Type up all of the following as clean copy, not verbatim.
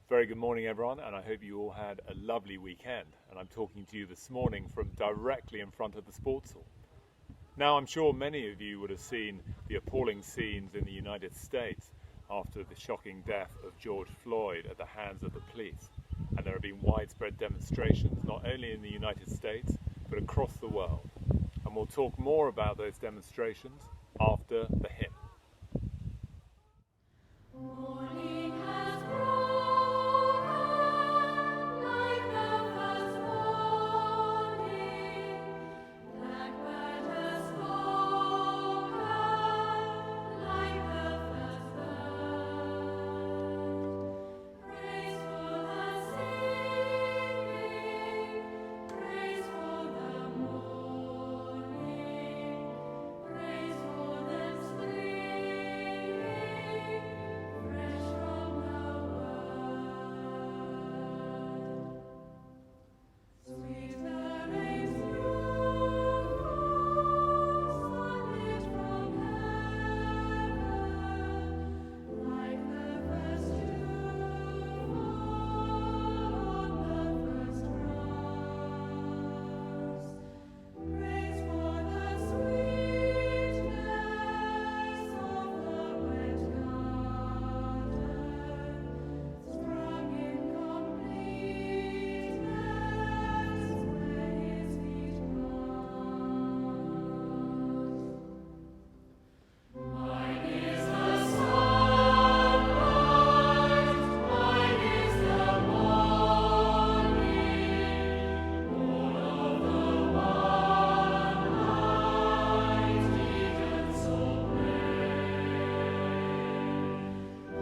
Very good morning, everyone, and I hope you all had a lovely weekend. And I'm talking to you this morning from directly in front of the sports hall. Now, I'm sure many of you would have seen the appalling scenes in the United States after the shocking death of George Floyd at the hands of the police. And there have been widespread demonstrations, not only in the United States, but across the world. And we'll talk more about those demonstrations after the hymn. Morning has broken like the first morning. Blackbird has spoken like the first bird. Praise for the singing, praise for the morning, praise for them springing fresh from the world. Sweet the rain's sunlit from heaven, like the first dew on the first grass. Praise for the sweetness of the wet garden, sprung in completeness where his feet pass. Mine is the sunrise, mine is the morning, born of the one light, even so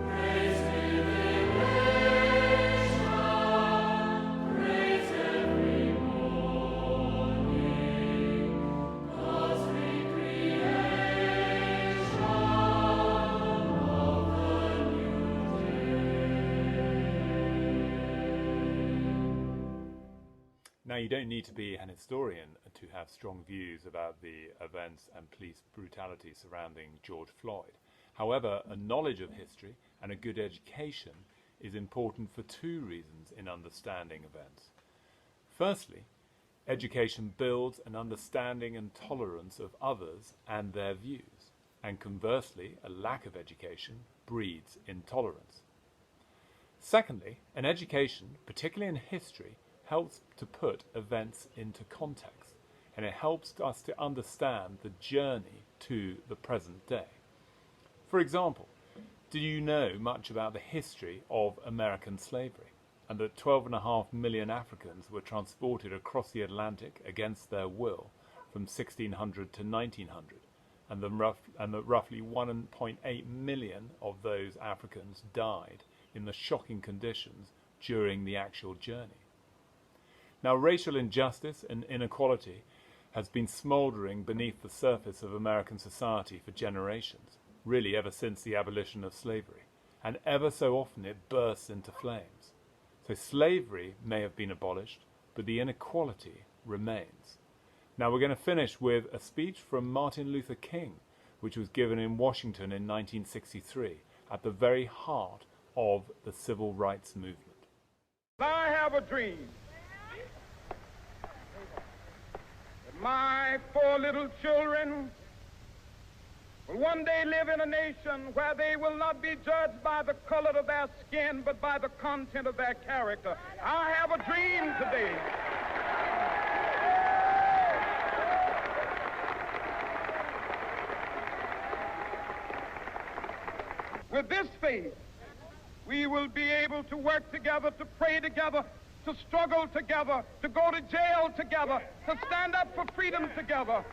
praise with elation, praise every morning, God's recreation of the new day. Now, you don't need to be an historian to have strong views about the events and police brutality surrounding George Floyd. However, a knowledge of history and a good education is important for two reasons in understanding events. Firstly, education builds an understanding and tolerance of others and their views, and conversely, a lack of education breeds intolerance. Secondly, an education, particularly in history, helps to put events into context, and it helps us to understand the journey to the present day. For example, do you know much about the history of American slavery, and that 12.5 million Africans were transported across the Atlantic against their will from 1600 to 1900, and that roughly 1.8 million of those Africans died in the shocking conditions during the actual journey? Now, racial injustice and inequality has been smouldering beneath the surface of American society for generations, really ever since the abolition of slavery, and ever so often it bursts into flames. So slavery may have been abolished, but the inequality remains. Now, we're going to finish with a speech from Martin Luther King, which was given in Washington in 1963, at the very heart of the civil rights movement. I have a dream that my 4 little children will one day live in a nation where they will not be judged by the color of their skin, but by the content of their character. I have a dream today. With this faith, we will be able to work together, to pray together, to struggle together, to go to jail together, to stand up for freedom together,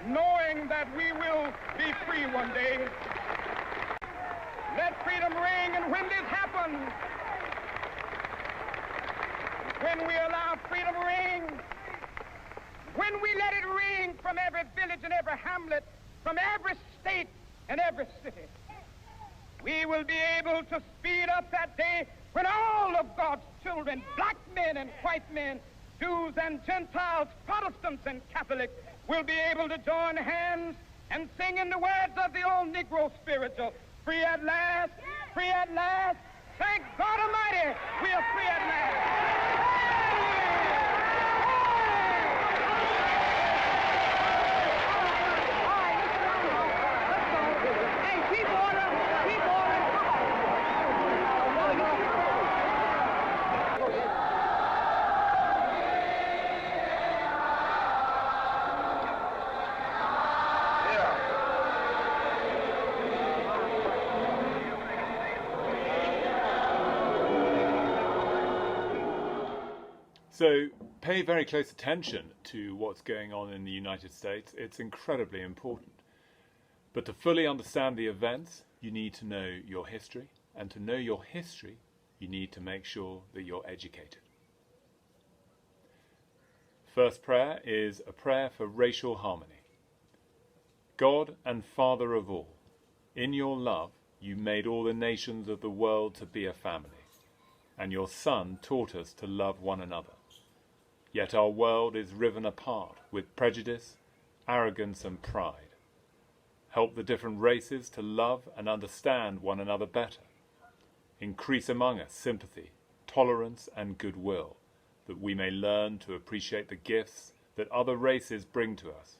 knowing that we will be free one day. Let freedom ring, and when this happens, when we allow freedom ring, when we let it ring from every village and every hamlet, from every state and every city, we will be able to speed up that day when all of God's children, black men and white men, Jews and Gentiles, Protestants and Catholics, will be able to join hands and sing in the words of the old Negro spiritual, free at last, free at last, Thank God Almighty, we are free at last. Hey, keep order. Keep order. So pay very close attention to what's going on in the United States. It's incredibly important. But to fully understand the events, you need to know your history. And to know your history, you need to make sure that you're educated. First prayer is a prayer for racial harmony. God and Father of all, in your love, you made all the nations of the world to be a family, and your Son taught us to love one another. Yet our world is riven apart with prejudice, arrogance and pride. Help the different races to love and understand one another better. Increase among us sympathy, tolerance and goodwill, that we may learn to appreciate the gifts that other races bring to us,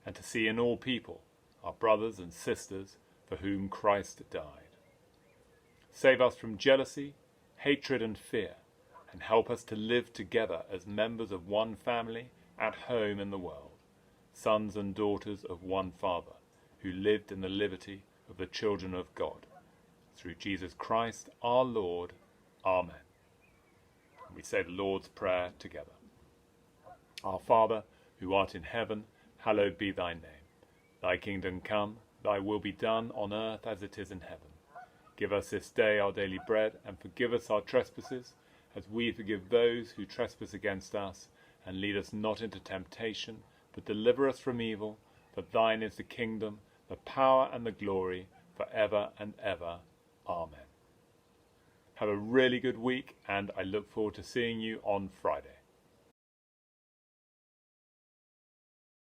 and to see in all people our brothers and sisters for whom Christ died. Save us from jealousy, hatred and fear, and help us to live together as members of one family at home in the world, sons and daughters of one Father, who lived in the liberty of the children of God. Through Jesus Christ our Lord. Amen. We say the Lord's Prayer together. Our Father, who art in heaven, hallowed be thy name. Thy kingdom come, thy will be done on earth as it is in heaven. Give us this day our daily bread, and forgive us our trespasses, as we forgive those who trespass against us. And lead us not into temptation, but deliver us from evil. For thine is the kingdom, the power and the glory, for ever and ever. Amen. Have a really good week, and I look forward to seeing you on Friday.